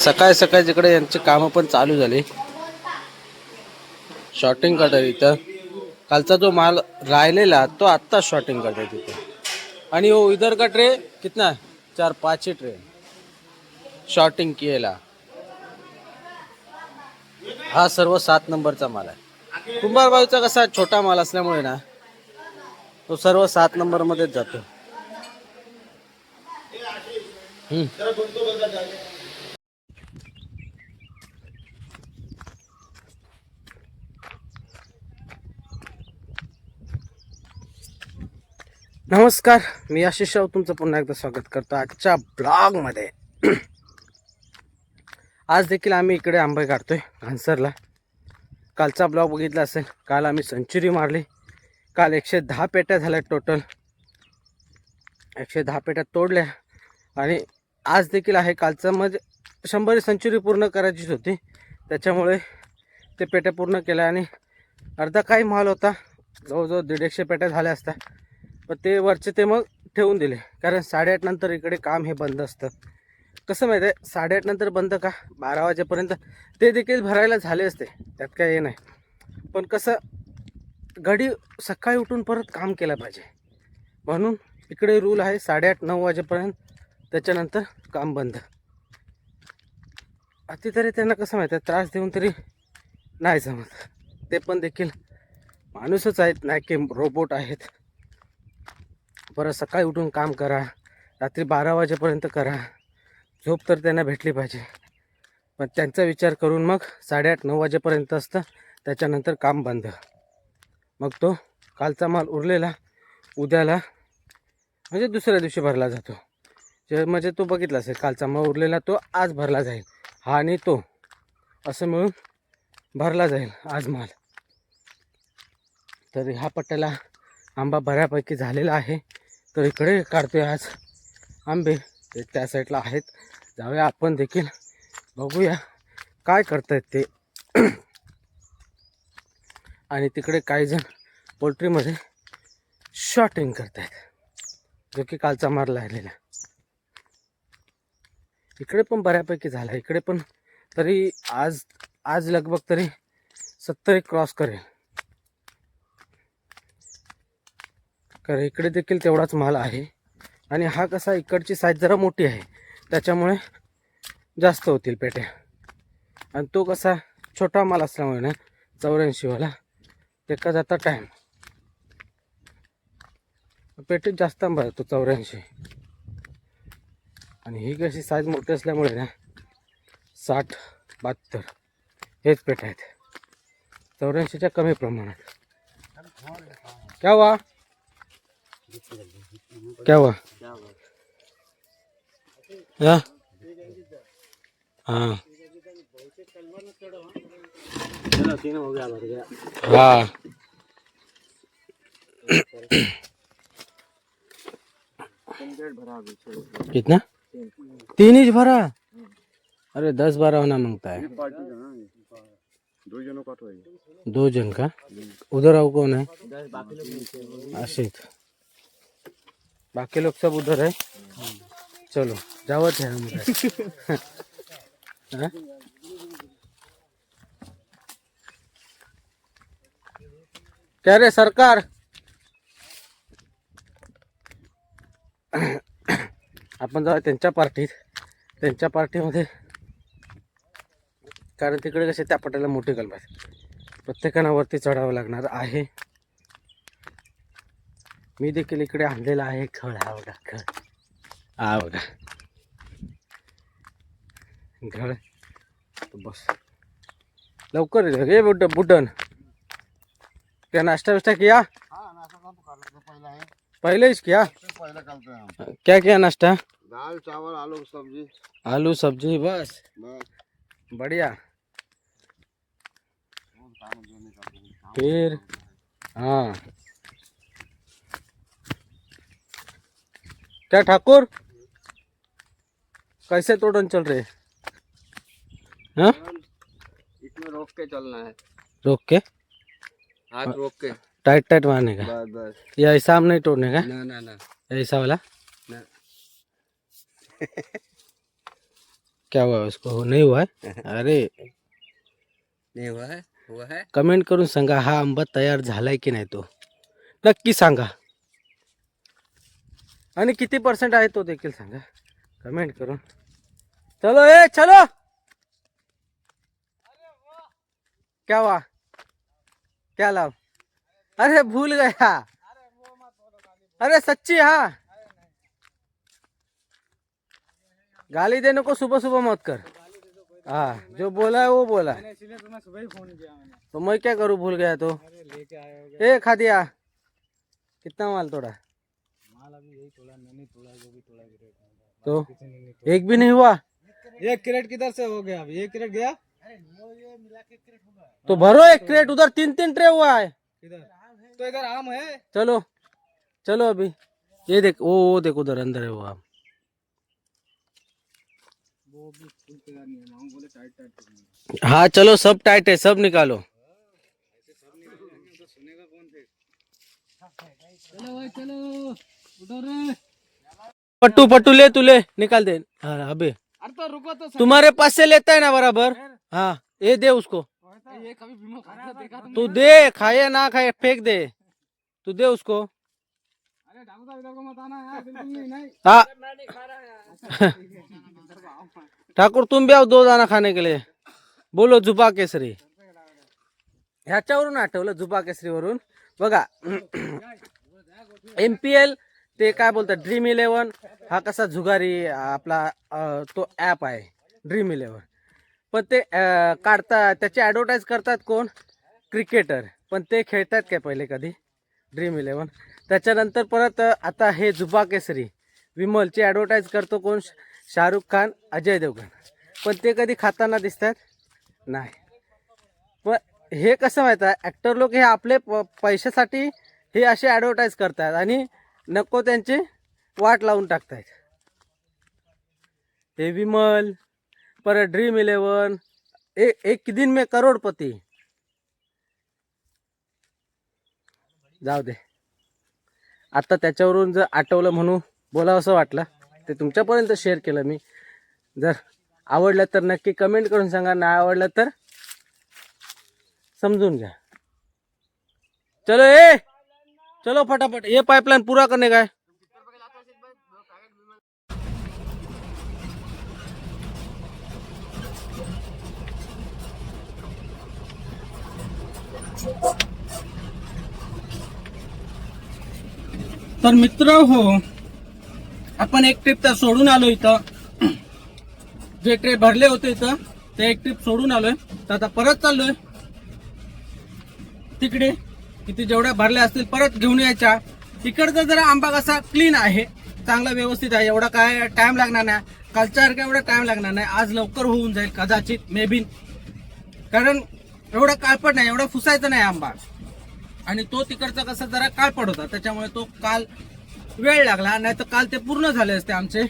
सकाळी सकाळी जिकडे यांची कामं पण चालू झाली. शॉर्टिंग करतात इथं. कालचा जो माल राहिलेला तो आत्ता शॉर्टिंग करतात तिथे. आणि वो इधर का ट्रे कितना 4-5 ही ट्रे शॉर्टिंग किएला. हा सर्व 7 नंबरचा माल आहे. कुंभारबाईचा कसा छोटा माल असल्यामुळे ना तो सर्व 7 नंबर मध्येच जातो. नमस्कार, मी आशिष राव तुमचं पुन्हा एकदा स्वागत करतो आजच्या ब्लॉगमध्ये. आज देखील आम्ही इकडे आंबे काढतोय घानसरला. कालचा ब्लॉग बघितला असेल. काल आम्ही सेंचुरी मारली. काल 110 पेट्या झाल्या टोटल. 110 पेट्या तोडल्या. आणि आज देखील आहे. कालचं म्हणजे 100 सेंचुरी पूर्ण करायचीच होती, त्याच्यामुळे ते पेट्या पूर्ण केल्या. आणि अर्धा काही माल होता, जवळजवळ 150 पेट्या झाल्या असत्या, पण ते वरचे ते मग ठेवून दिले. कारण 8:30 नंतर इकडे काम हे बंद असतं. कसं माहिती आहे, 8:30 नंतर बंद का 12 वाजेपर्यंत ते देखील भरायला झाले असते, त्यात काय हे नाही. पण कसं घडी सकाळी उठून परत काम केलं पाहिजे, म्हणून इकडे रूल आहे 8:30-9 वाजेपर्यंत, त्याच्यानंतर काम बंद. अति तरी त्यांना कसं माहिती आहे, त्रास देऊन तरी नाही जमत. ते पण देखील माणूसच आहेत, नाही की रोबोट आहेत. परत सकाळी उठून काम करा, रात्री 12 वाजेपर्यंत करा. झोप तर त्यांना भेटली पाहिजे. पण त्यांचा विचार करून मग 8:30-9 वाजेपर्यंत असतं, त्याच्यानंतर काम बंद. मग तो कालचा माल उरलेला उद्याला म्हणजे दुसऱ्या दिवशी भरला जातो. म्हणजे तो बघितला असेल, कालचा माल उरलेला तो आज भरला जाईल. हा आणि तो असं मिळून भरला जाईल आज माल. तर ह्या पट्ट्याला आंबा बऱ्यापैकी झालेला आहे. तर इकडे काढतोय आज आंबे. ते त्या साईडला आहेत, जाऊया आपण देखील, बघूया काय करतायत ते. आणि तिकडे काही जण पोल्ट्रीमध्ये शॉर्टिंग करतायत, जो की कालचा माल राहिलेला. इकडे पण बऱ्यापैकी झाला. इकडे पण तरी आज लगभग तरी 70 क्रॉस करेल. कारण इकडे देखील तेवढाच माल आहे. आणि हा कसा इकडची साईज जरा मोठी आहे, त्याच्यामुळे जास्त होतील पेट्या. आणि तो कसा छोटा माल असल्यामुळे ना 84 वाला त्याचा जाता टाईम, पेटीत जास्त आंबा येतो 84. आणि ही कशी साईज मोठी असल्यामुळे ना 60-72 हेच पेट्या आहेत, 84च्या कमी प्रमाणात. क्या हुआ क्या हुआ? हाँ हाँ हाँ कितना 3 इंच भरा? अरे 10-12 होना मांगता है. 2 जन का. उधर आओ, कौन है? आशिक. बाकी लोग सब उधर है. चलो जावत है हम. क्या रे सरकार. आपण जाऊ त्यांच्या पार्टीमध्ये. कारण तिकडे कसे त्या पट्याला मोठी कलम आहे, प्रत्येकानं वरती चढावं लागणार आहे. मी देखील इकडे आणलेला आहे खळ. हा बघा खळ, हा बघा घळ. बस लवकर ये बुड्ढन. क्या नाश्ता वाश्ता किया? पहले ही किया. क्या किया नाश्ता? दाल चावल आलू सब्जी. आलू सब्जी बस. बढ़िया. फिर हाँ क्या ठाकुर, कैसे तोड़न चल रहे? हाँ इसमें रोक के चलना है. रोक के, हाथ रोक के टाइट मारने का. बस बस. या ऐसा हम नहीं तोड़ने का. ना ना ना ऐसा वाला ना. क्या हुआ उसको नहीं हुआ है अरे नहीं हुआ है कमेंट करून सांगा हा आंबा तयार झालाय की नाही तो नक्की सांगा आणि किती % आहे तो देखील सांगा कमेंट करून चलो ए चलो क्या हुआ क्या लाओ अरे भूल गया अरे सच्ची हाँ गाली देने को सुबह सुबह मत कर हाँ जो बोला है वो बोला है इसलिए तो मैं सुबह ही फोन किया मैंने। तो मैं क्या करूँ भूल गया तो अरे लेके आए होगे ए खा दिया कितना माल तोड़ा माल अभी यही तोड़ा मैंने तोड़ा जो भी तोड़ा गिरे तो किसी ने नहीं तोड़ा। एक भी नहीं हुआ एक क्रेट किधर से हो गया अभी एक क्रेट गया तो भरो एक क्रेट उधर 3 ट्रे हुआ है किधर तो इधर आम है चलो चलो अभी ये देख वो देख उधर अंदर है वो आम वो भी फुल तैयार नहीं है मांग बोले टाइट टाइट करनी हाँ चलो सब टाइट है सब निकालो तो सुनेगा कौन फिर चलो भाई चलो उधर रे पट्टू पट्टू ले तू ले निकाल दे हाँ अबे अरे तो रुको तो तुम्हारे पास से लेता है ना बराबर हाँ ये दे उसको ये कभी विमल खाता देखा तुमने? तू दे खाए ना खाए फेंक दे तू दे उसको अरे ढाकू साहब इधर को मत आना यार बिल्कुल नहीं नहीं हाँ मैं नहीं खा रहा यार ठाकुर तुम भी आओ 2 दाना खाने के लिए बोलो जुबा केसरी ह्याच्यावरून आठवलं जुबा केसरीवरून बघा MPL ते काय बोलतात Dream11 हा कसा जुगारी आपला तो ॲप आहे Dream11 पण ते काढतात त्याची ॲडव्हर्टाईज करतात कोण क्रिकेटर पण ते खेळतात काय पहिले कधी Dream11 त्याच्यानंतर परत आता हे जुबा केसरी विमलची ॲडव्हर्टाईज करतो कोण शाहरुख खान अजय देवगण पण ते कधी खाताना दिसतात नाही पण हे कसं माहीत आहे ॲक्टर लोक हे आपले पैशासाठी हे असे ॲडव्हर्टाईज करतात आणि नको त्यांची वाट लावून टाकतात हे विमल परत Dream11 एक दिन में करोडपती जाऊ दे आता त्याच्यावरून जर आठवलं म्हणून बोलावं असं वाटलं ते तुमच्यापर्यंत शेअर केलं मी जर आवडलं तर नक्की कमेंट करून सांगा नाही आवडलं तर समजून घ्या चलो ए चलो फटाफट ये पाइपलाइन पूरा करने का है तर मित्र हो आपण एक ट्रिप तर सोडून आलो इथं जे ट्रे भरले होते इथं ते एक ट्रिप सोडून आलोय तर आता परत चाललोय तिकडे किती जेवढ्या भरल्या असतील परत घेऊन यायच्या तिकडचा जरा आंबा कसा क्लीन आहे चांगला व्यवस्थित आहे एवढा काय टाइम लागणार नाही कालच्यासारखा एवढा टाइम लागणार नाही आज लवकर होऊन जाईल कदाचित मे बी कारण एवढा काळपट नाही एवढा फुसायचा नाही आंबा आणि तो तिकडचा कसा जरा काळपट होता त्याच्यामुळे तो काल वेळ लागला नाही तर काल ते पूर्ण झाले असते आमचे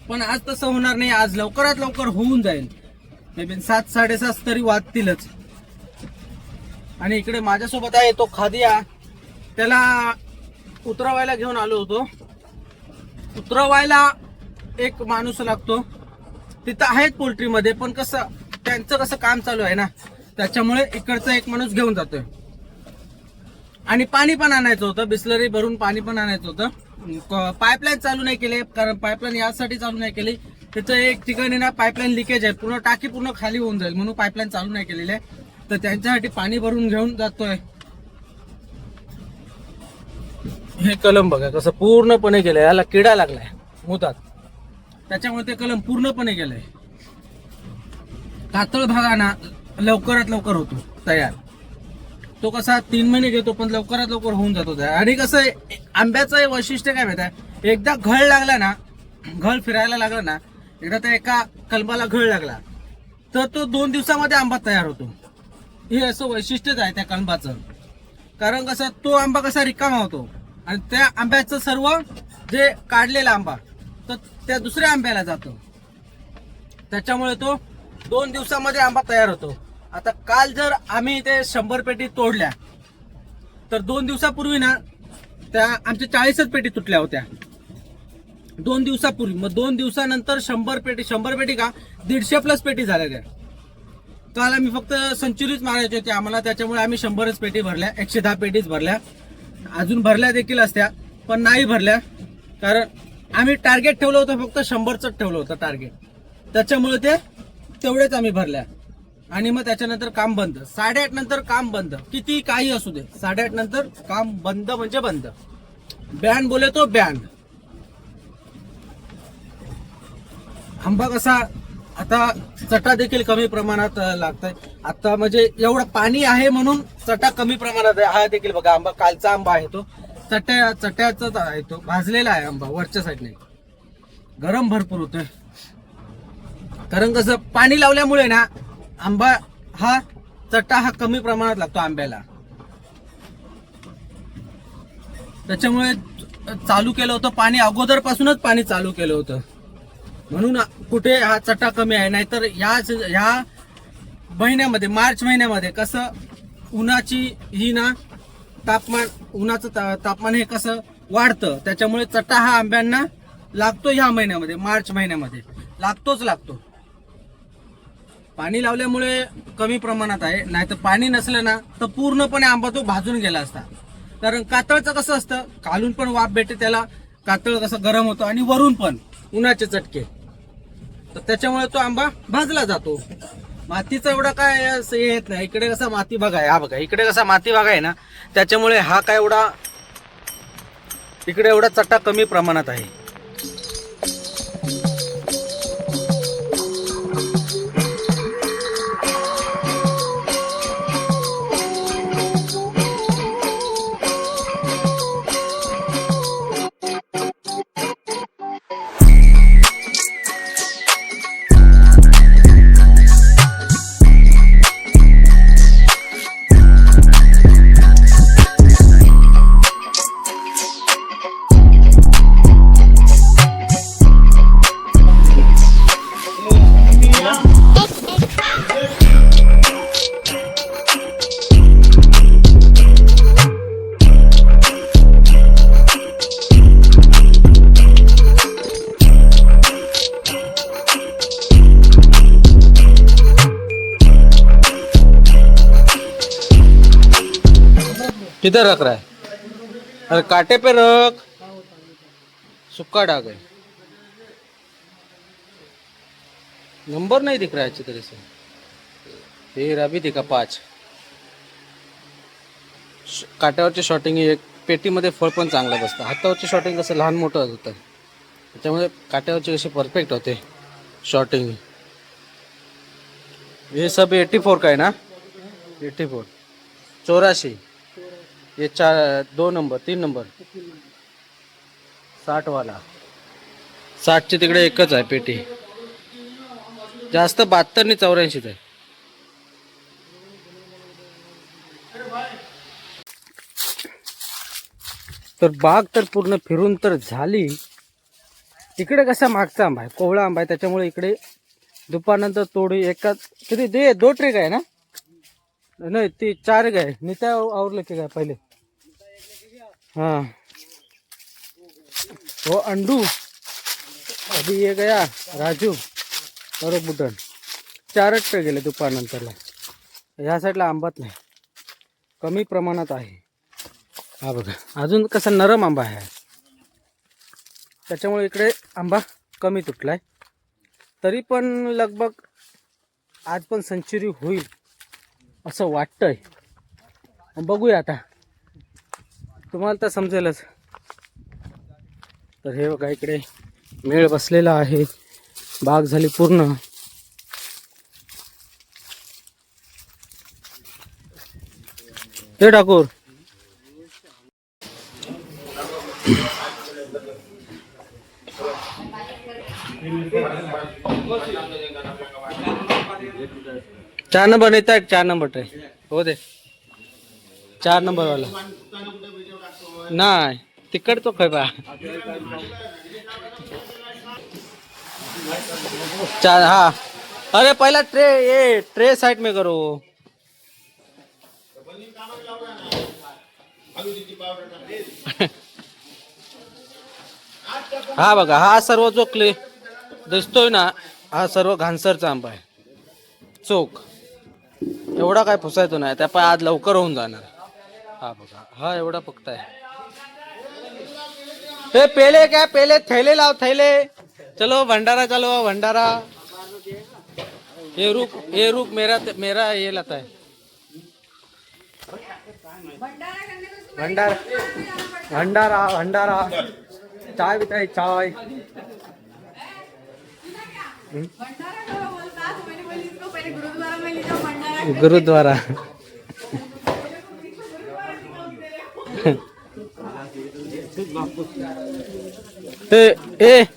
पण आज तसं होणार नाही आज लवकरात लवकर होऊन जाईल मे बी 7 साडेसात तरी वाजतीलच आणि इकडे माझ्यासोबत आहे तो खादिया त्याला उतरवायला घेऊन आलो होतो उतरवायला एक माणूस लागतो तिथं आहेत पोल्ट्रीमध्ये पण कसं त्यांचं कसं काम चालू आहे ना त्याच्यामुळे इकडचा एक माणूस घेऊन जातोय आणि पाणी पण आणायचं होतं बिस्लरी भरून पाणी पण आणायचं होतं पाईपलाईन चालू नाही केली कारण पाईपलाईन यासाठी चालू नाही केली तिथं एक ठिकाणी ना पाईपलाईन लिकेज आहे पूर्ण टाकी पूर्ण खाली होऊन जाईल म्हणून पाईपलाईन चालू नाही केलेली आहे तर त्यांच्यासाठी पाणी भरून घेऊन जातोय हे कलम बघा कसं पूर्णपणे गेलंय याला किडा लागलाय मुतात त्याच्यामुळे ते कलम पूर्णपणे गेलंय कातळ भागाना लवकरात लवकर होतो तयार तो कसा 3 महिने घेतो पण लवकरात लवकर होऊन जातो तयार आणि कसं आंब्याचं वैशिष्ट्य काय माहिती आहे एकदा घळ लागला ना घळ फिरायला लागला ना एकदा त्या एका कलमाला घळ लागला तर तो 2 दिवसामध्ये आंबा तयार होतो हे असं वैशिष्ट्यच आहे त्या कलमाचं कारण कसं तो आंबा कसा रिकामा होतो आणि त्या आंब्याचं सर्व जे काढलेला आंबा तर त्या दुसऱ्या आंब्याला जातो त्याच्यामुळे तो 2 दिवसामध्ये आंबा तयार होतो आता काल जर आम्ही ते 100 पेटी तोडल्या तर 2 दिवसापूर्वी ना त्या आमच्या 40च पेटी तुटल्या होत्या 2 दिवसापूर्वी. मग 2 दिवसानंतर 100 पेटी का 150+ पेटी झाल्या त्या. काल आम्ही फक्त सेंचुरीच मारायची होती आम्हाला, त्याच्यामुळे आम्ही 100च पेटी भरल्या, 110 पेटीच भरल्या. अजून भरल्या देखील असत्या पण नाही भरल्या, कारण आम्ही टार्गेट ठेवलं होतं, फक्त 100च ठेवलं होतं टार्गेट, त्याच्यामुळे ते तेवढेच आम्ही भरल्या. आणि मग त्याच्यानंतर काम बंद. 8:30 नंतर काम बंद, किती काही असू दे, 8:30 नंतर काम बंद म्हणजे बंद. बॅन बोले तो बॅन. आंबा कसा आता चटा देखील कमी प्रमाणात लागतंय आता, म्हणजे एवढं पाणी आहे म्हणून चटा कमी प्रमाणात आहे. हा देखील बघा आंबा, कालचा आंबा आहे तो चट्याचाच आहे, तो भाजलेला आहे आंबा वरच्या साईडने. गरम भरपूर होतोय, कारण कसं पाणी लावल्यामुळे ना आंबा हा चट्टा हा कमी प्रमाणात लागतो आंब्याला. त्याच्यामुळे चालू केलं होतं पाणी, अगोदरपासूनच पाणी चालू केलं होतं, म्हणून कुठे हा चटा कमी आहे. नाहीतर ह्या महिन्यामध्ये, मार्च महिन्यामध्ये कसं उन्हाची ही ना तापमान, उन्हाचं तापमान हे कसं वाढतं, त्याच्यामुळे चटा हा आंब्यांना लागतो. ह्या महिन्यामध्ये, मार्च महिन्यामध्ये लागतो. पाणी लावल्यामुळे कमी प्रमाणात आहे, नाहीतर पाणी नसलं ना तर पूर्णपणे आंबा तो भाजून गेला असता. कारण कातळचं कसं असतं, खालून पण वाफ भेटते त्याला, कातळ कसं गरम होतं आणि वरून पण उन्हाचे चटके, तर त्याच्यामुळे तो आंबा भाजला जातो. मातीचा एवढा काय असं येत नाही. इकडे कसा माती भाग आहे, हा बघा इकडे कसा माती भाग आहे ना, त्याच्यामुळे हा काय एवढा इकडे एवढा चट्टा कमी प्रमाणात आहे. किधर रख रहा है? अरे कांटे पे रख, सूखा डाग है, नंबर नहीं दिख रहा है अच्छी तरह से. फिर अभी दिखा 5. काट्यावरची शॉटिंग ही एक पेटीमध्ये फळ पण चांगलं बसतं. हातावरची शॉटिंग कसं लहान मोठं होतं, त्याच्यामुळे काट्यावरची कशी परफेक्ट होते शॉटिंग. ये सब 84 का है ना, 84 84. ये 2 नंबर 3 नंबर 60 वाला, 60ची तिकडे एकच आहे पेटी, जास्त 72 आणि 84 आहे. तर बाग तर पूर्ण फिरून तर झाली. इकडे कसा मागचा आंबा आहे, कोवळा आंबा आहे, त्याच्यामुळे इकडे दुपारनंतर तोडी एकाच किती 2 ट्रेक आहे ना, नहीं 4 गए नित्या और लेके गए पहले. हाँ वो अंडू, अभी ये गया राजू और बुटन, 4च ट्रे गेले दुपारनंतरला. ह्या साईडला आंबाच नाही, कमी प्रमाणात आहे. हा बघा अजून कसा नरम आंबा आहे, त्याच्यामुळे इकडे आंबा कमी तुटलाय. तरी पण लगभग आज पण सेंचुरी होईल असं वाटतंय. बघूया आता, तुम्हाला तर समजेलच. तर हे बघा इकडे मेळ बसलेला आहे, बाग झाली पूर्ण. हे ठाकूर चार नंबर नेता है, 4 नंबर ट्रे हो दे, 4 नंबर वाला नाही तिकड तो खैबा 4. हाँ अरे पहला ट्रे, ये ट्रे साइड में करो. हा बघा, हा सर्व जो क्ले दिसतोय ना, हा सर्व घानसरचा आंबा आहे. चोख एवढा काय फुसायचो नाही, त्या पाय आज लवकर होऊन जाणार. हा बघा, हा एवढा फक्त आहे. ते पेले क्या पेले, थैले लाव थैले. चलो भंडारा, चलो भंडारा. ये रुक मेरा ये लाता है. भंडारा भंडारा भंडारा. चाय बिताई चाय. गुरुद्वारा. ए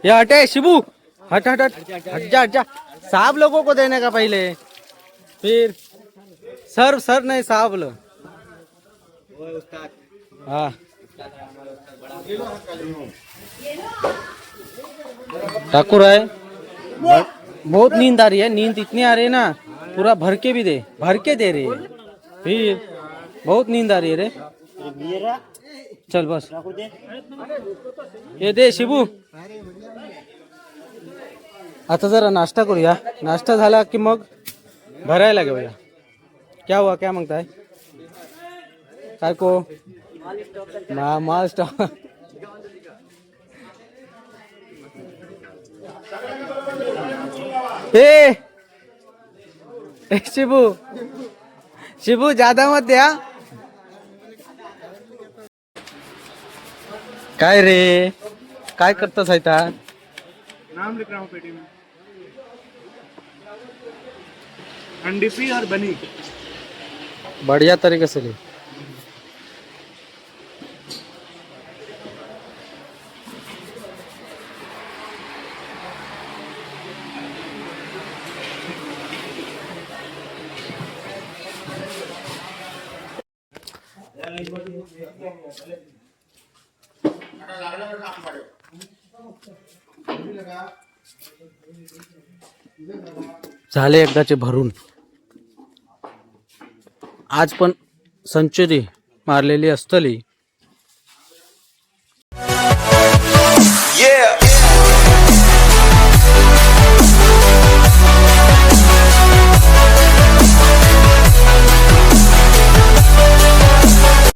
ये हटे शिबू, हट हट हट हट जा हट जा. साहब लोगों को देने का पहले, फिर सर नहीं साहब लो. हाँ ठाकुर है. बहुत नींद आ रही है, नींद इतनी आ रही है ना, पूरा भर के भी दे, भर के दे रही है. फिर बहुत नींद आ रही है रे. चल बस ये दे शिबू. आता जरा नाश्ता करूया, नाश्ता झाला की मग भरायला घेऊया. क्या हुआ, क्या मागताय? काय को माल स्टॉक. ए शिबू शिबू ज्यादा मत द्या. काय रे, काय करतास आता? नाम लिख रहा हूँ पेटी में. अंडीपी और बनी. बढ़िया तरीके से ले. झाले एकदाचे भरून. आज पण सेंचुरी मारलेली असतली. Yeah.